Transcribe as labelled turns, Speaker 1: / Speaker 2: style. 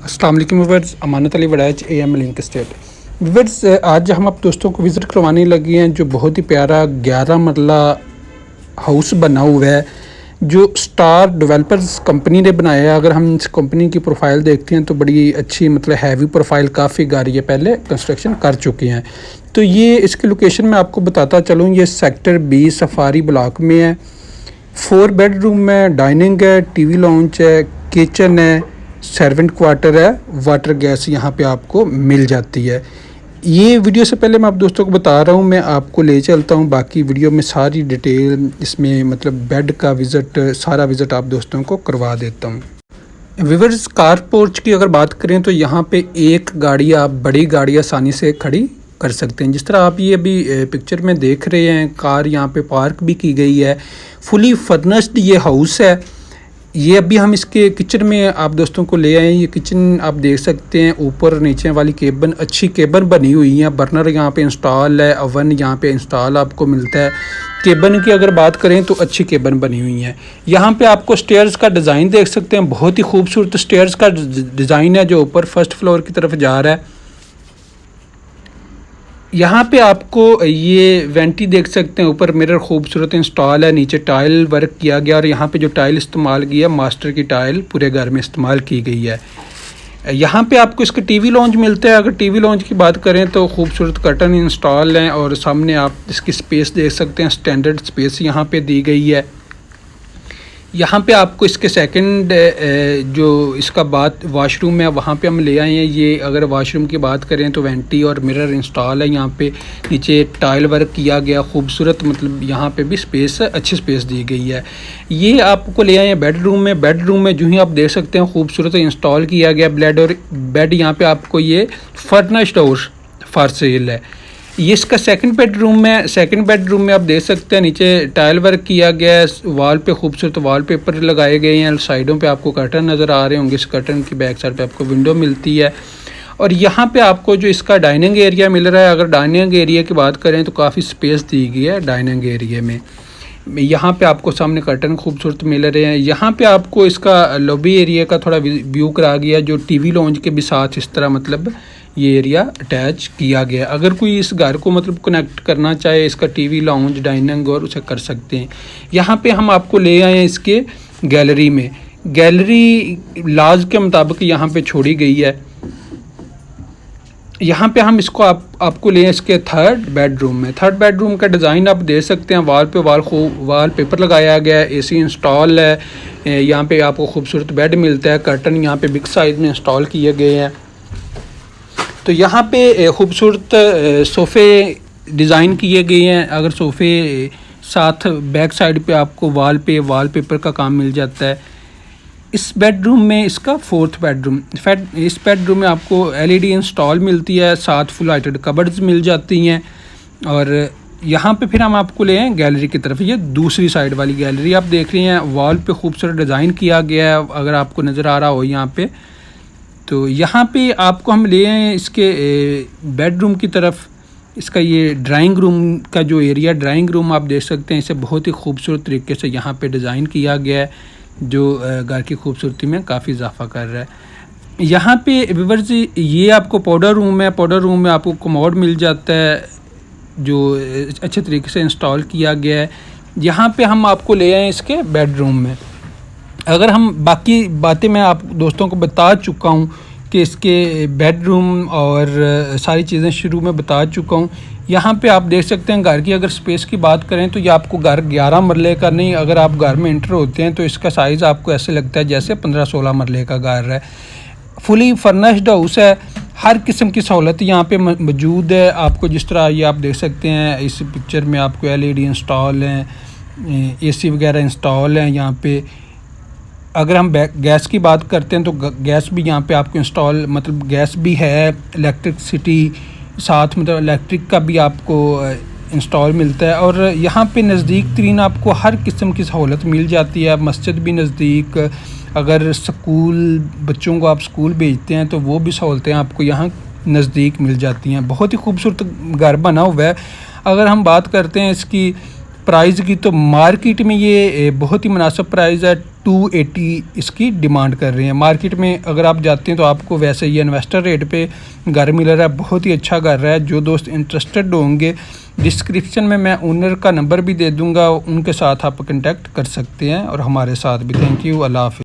Speaker 1: अस्सलाम वालेकुम viewers, Amanat Ali Waraich AM link state. Viewers, आज हम आप दोस्तों को विज़िट करवाने लगे हैं जो बहुत ही प्यारा 11 मरला हाउस बना हुआ है जो स्टार डेवलपर्स कंपनी ने बनाया है। अगर हम इस कंपनी की प्रोफाइल देखते हैं तो बड़ी अच्छी हैवी प्रोफाइल काफ़ी गाड़ी है, पहले कंस्ट्रक्शन कर चुके हैं। तो ये इसकी लोकेशन मैं आपको बताता चलूँ, ये सेक्टर 20 सफारी ब्लॉक में है। 4 बेडरूम है, डाइनिंग है, TV लॉन्च है, किचन है, सर्वेंट क्वार्टर है, वाटर गैस यहाँ पे आपको मिल जाती है। ये वीडियो से पहले मैं आप दोस्तों को बता रहा हूँ, मैं आपको ले चलता हूँ बाकी वीडियो में सारी डिटेल, इसमें बेड का विज़िट, सारा विज़िट आप दोस्तों को करवा देता हूँ। व्यूअर्स, कार पोर्च की अगर बात करें तो यहाँ पे एक गाड़ी, आप बड़ी गाड़ी आसानी से खड़ी कर सकते हैं। जिस तरह आप ये अभी पिक्चर में देख रहे हैं, कार यहाँ पे पार्क भी की गई है। फुली फर्निश्ड ये हाउस है। ये अभी हम इसके किचन में आप दोस्तों को ले आए हैं। ये किचन आप देख सकते हैं, ऊपर नीचे वाली केबन, अच्छी केबन बनी हुई है। बर्नर यहाँ पे इंस्टॉल है, ओवन यहाँ पे इंस्टॉल आपको मिलता है। केबन की अगर बात करें तो अच्छी केबन बनी हुई है। यहाँ पे आपको स्टेयर्स का डिज़ाइन देख सकते हैं, बहुत ही खूबसूरत स्टेयर्स का डिज़ाइन है जो ऊपर फर्स्ट फ्लोर की तरफ जा रहा है। यहाँ पे आपको ये वेंटी देख सकते हैं, ऊपर मिरर खूबसूरत इंस्टॉल है, नीचे टाइल वर्क किया गया और यहाँ पे जो टाइल इस्तेमाल की है, मास्टर की टाइल पूरे घर में इस्तेमाल की गई है। यहाँ पे आपको इसका TV लॉन्च मिलता है। अगर TV लॉन्च की बात करें तो खूबसूरत कर्टन इंस्टॉल हैं और सामने आप इसकी स्पेस देख सकते हैं, स्टैंडर्ड स्पेस यहाँ पे दी गई है। यहाँ पे आपको इसके सेकंड जो इसका बात वाशरूम है वहाँ पे हम ले आए हैं। ये अगर वाशरूम की बात करें तो वेंटी और मिरर इंस्टॉल है, यहाँ पे नीचे टाइल वर्क किया गया, खूबसूरत यहाँ पे भी स्पेस, अच्छी स्पेस दी गई है। ये आपको ले आए हैं बेडरूम में। बेडरूम में जो ही आप देख सकते हैं खूबसूरत इंस्टॉल किया गया बेड यहाँ पे आपको ये फर्निश्ड हाउस फॉर सेल है। ये इसका सेकंड बेडरूम है। सेकंड बेडरूम में आप देख सकते हैं नीचे टाइल वर्क किया गया है, वॉल पे खूबसूरत वॉलपेपर लगाए गए हैं, साइडों पे आपको कर्टन नज़र आ रहे होंगे। इस कर्टन की बैक साइड पे आपको विंडो मिलती है और यहाँ पे आपको जो इसका डाइनिंग एरिया मिल रहा है, अगर डाइनिंग एरिया की बात करें तो काफ़ी स्पेस दी गई है डाइनिंग एरिया में। यहाँ पे आपको सामने कर्टन खूबसूरत मिल रहे हैं। यहाँ पे आपको इसका लॉबी एरिया का थोड़ा व्यू करा गया जो TV लॉन्च के भी साथ इस तरह ये एरिया अटैच किया गया। अगर कोई इस घर को कनेक्ट करना चाहे इसका TV लॉन्च, डाइनिंग और उसे कर सकते हैं। यहाँ पे हम आपको ले आए हैं इसके गैलरी में। गैलरी लाज के मुताबिक यहाँ पे छोड़ी गई है। यहाँ पे हम इसको आपको ले इसके थर्ड बेडरूम में। थर्ड बेडरूम का डिज़ाइन आप देख सकते हैं, वॉल पे वॉल पेपर लगाया गया है, AC इंस्टॉल है। यहाँ पे आपको खूबसूरत बेड मिलता है, कर्टन यहाँ पे बिग साइज में इंस्टॉल किए गए हैं। तो यहाँ पे खूबसूरत सोफ़े डिज़ाइन किए गए हैं। अगर सोफ़े साथ बैक साइड पे आपको वॉलपेपर का काम मिल जाता है। इस बेडरूम में इसका फोर्थ बेडरूम, इस बेडरूम में आपको LED इंस्टॉल मिलती है, साथ फुल लाइटेड कबर्ड्स मिल जाती हैं। और यहाँ पे फिर हम आपको ले आए गैलरी की तरफ। ये दूसरी साइड वाली गैलरी आप देख रहे हैं, वॉल पे खूबसूरत डिज़ाइन किया गया है, अगर आपको नज़र आ रहा हो यहाँ पे। तो यहाँ पे आपको हम ले आए इसके बेडरूम की तरफ। इसका ये ड्राइंग रूम का जो एरिया, ड्राइंग रूम आप देख सकते हैं, इसे बहुत ही खूबसूरत तरीके से यहाँ पे डिज़ाइन किया गया है जो घर की खूबसूरती में काफ़ी इजाफा कर रहा है। यहाँ पे व्यूअर्स, ये आपको पाउडर रूम है। पाउडर रूम में आपको कमोड मिल जाता है जो अच्छे तरीके से इंस्टॉल किया गया है। यहाँ पे हम आपको ले आए इसके बेडरूम में। अगर हम बाकी बातें मैं आप दोस्तों को बता चुका हूँ कि इसके बेडरूम और सारी चीज़ें शुरू में बता चुका हूँ। यहाँ पे आप देख सकते हैं घर की अगर स्पेस की बात करें तो ये आपको घर 11 मरले का नहीं, अगर आप घर में इंटर होते हैं तो इसका साइज़ आपको ऐसे लगता है जैसे 15-16 मरले का घर है। फुली फर्निश्ड हाउस है, हर किस्म की सहूलत यहाँ पे मौजूद है। आपको जिस तरह ये आप देख सकते हैं इस पिक्चर में, आपको LED इंस्टॉल हैं, AC वगैरह इंस्टॉल हैं यहाँ पे। अगर हम गैस की बात करते हैं तो गैस भी यहाँ पे आपको इंस्टॉल, गैस भी है, इलेक्ट्रिसिटी साथ इलेक्ट्रिक का भी आपको इंस्टॉल मिलता है। और यहाँ पे नज़दीक तरीन आपको हर किस्म की सहूलत मिल जाती है। मस्जिद भी नज़दीक, अगर स्कूल बच्चों को आप स्कूल भेजते हैं तो वो भी सहूलतें आपको यहाँ नज़दीक मिल जाती हैं। बहुत ही खूबसूरत घर बना हुआ है। अगर हम बात करते हैं इसकी प्राइस की तो मार्केट में ये बहुत ही मुनासिब प्राइस है। 280 इसकी डिमांड कर रहे हैं। मार्केट में अगर आप जाते हैं तो आपको वैसे ये इन्वेस्टर रेट पे घर मिल रहा है, बहुत ही अच्छा घर है। जो दोस्त इंटरेस्टेड होंगे डिस्क्रिप्शन में मैं ओनर का नंबर भी दे दूंगा, उनके साथ आप कांटेक्ट कर सकते हैं और हमारे साथ भी। थैंक यू, अल्लाह हाफ़िज़।